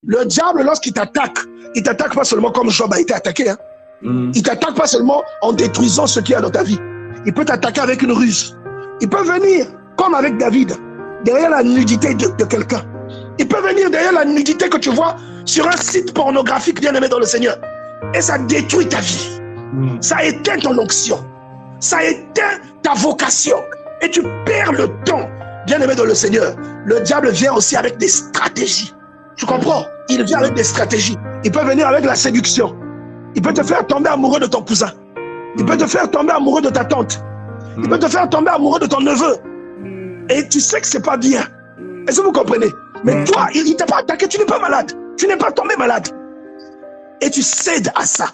Le diable, lorsqu'il t'attaque, il t'attaque pas seulement comme Job a été attaqué. Hein. Il t'attaque pas seulement en détruisant ce qu'il y a dans ta vie. Il peut t'attaquer avec une ruse. Il peut venir, comme avec David, derrière la nudité de quelqu'un. Il peut venir derrière la nudité que tu vois sur un site pornographique bien aimé dans le Seigneur. Et ça détruit ta vie. Ça éteint ton onction. Ça éteint ta vocation. Et tu perds le temps, bien aimé dans le Seigneur. Le diable vient aussi avec des stratégies. Tu comprends? Il vient avec des stratégies. Il peut venir avec la séduction. Il peut te faire tomber amoureux de ton cousin. Il peut te faire tomber amoureux de ta tante. Il peut te faire tomber amoureux de ton neveu. Et tu sais que c'est pas bien. Est-ce que vous comprenez? Mais toi, il ne t'a pas attaqué, tu n'es pas malade. Tu n'es pas tombé malade. Et tu cèdes à ça.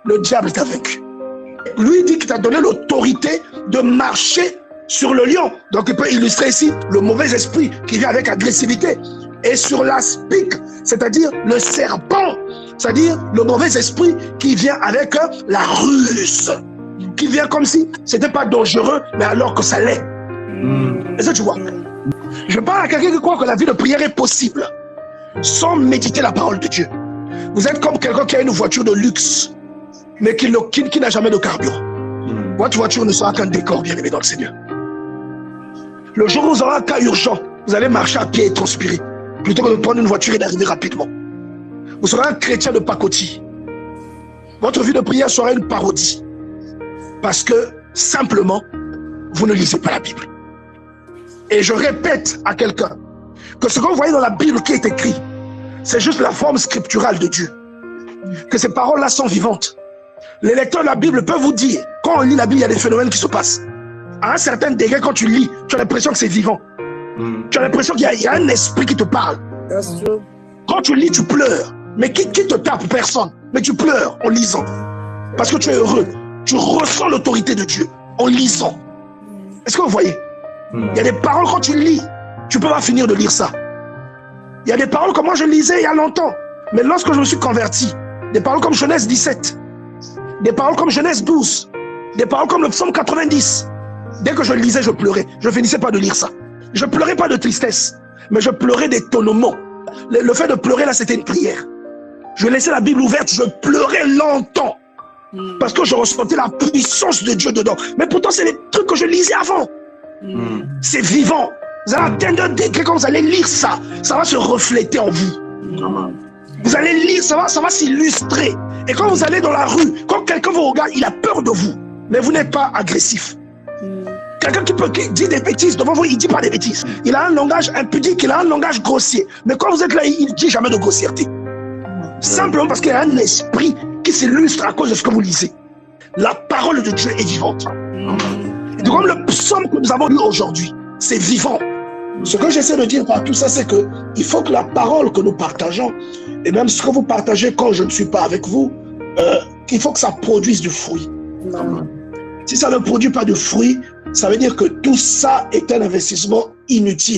Le diable t'a vaincu. Lui dit qu'il t'a donné l'autorité de marcher sur le lion. Donc il peut illustrer ici le mauvais esprit qui vient avec agressivité. Et sur l'aspic, c'est-à-dire le serpent, c'est-à-dire le mauvais esprit qui vient avec la ruse. Qui vient comme si c'était pas dangereux, mais alors que ça l'est. Est-ce que tu vois? Je parle à quelqu'un qui croit que la vie de prière est possible sans méditer la parole de Dieu. Vous êtes comme quelqu'un qui a une voiture de luxe, mais qui n'a jamais de carburant. Votre voiture ne sera qu'un décor bien aimé dans le Seigneur. Le jour où vous aurez un cas urgent, vous allez marcher à pied et transpirer, plutôt que de prendre une voiture et d'arriver rapidement. Vous serez un chrétien de pacotille. Votre vie de prière sera une parodie. Parce que, simplement, vous ne lisez pas la Bible. Et je répète à quelqu'un que ce que vous voyez dans la Bible qui est écrit, c'est juste la forme scripturale de Dieu. Que ces paroles-là sont vivantes. Les lecteurs de la Bible peuvent vous dire, quand on lit la Bible, il y a des phénomènes qui se passent. À un certain degré, quand tu lis, tu as l'impression que c'est vivant. Tu as l'impression qu'il y a un esprit qui te parle. Quand tu lis, tu pleures. Mais qui te tape? Personne. Mais tu pleures en lisant. Parce que tu es heureux. Tu ressens l'autorité de Dieu en lisant. Est-ce que vous voyez? Il y a des paroles, quand tu lis, tu ne peux pas finir de lire ça. Il y a des paroles que moi je lisais il y a longtemps. Mais lorsque je me suis converti, des paroles comme Genèse 17, des paroles comme Genèse 12, des paroles comme le psaume 90, dès que je lisais, je pleurais. Je ne finissais pas de lire ça. Je ne pleurais pas de tristesse, mais je pleurais d'étonnement. Le fait de pleurer là, c'était une prière. Je laissais la Bible ouverte, je pleurais longtemps. Parce que je ressentais la puissance de Dieu dedans. Mais pourtant, c'est les trucs que je lisais avant. C'est vivant. Vous allez atteindre un degré quand vous allez lire ça, ça va se refléter en vous. Vous allez lire, ça va s'illustrer. Et quand vous allez dans la rue, quand quelqu'un vous regarde, il a peur de vous. Mais vous n'êtes pas agressif. Quelqu'un qui dit des bêtises devant vous, il ne dit pas des bêtises. Il a un langage impudique, il a un langage grossier. Mais quand vous êtes là, il ne dit jamais de grossièreté. Simplement parce qu'il y a un esprit qui s'illustre à cause de ce que vous lisez. La parole de Dieu est vivante. Et comme le psaume que nous avons lu aujourd'hui, c'est vivant. Ce que j'essaie de dire par tout ça, c'est que il faut que la parole que nous partageons, et même ce que vous partagez quand je ne suis pas avec vous, il faut que ça produise du fruit. Si ça ne produit pas de fruit, ça veut dire que tout ça est un investissement inutile.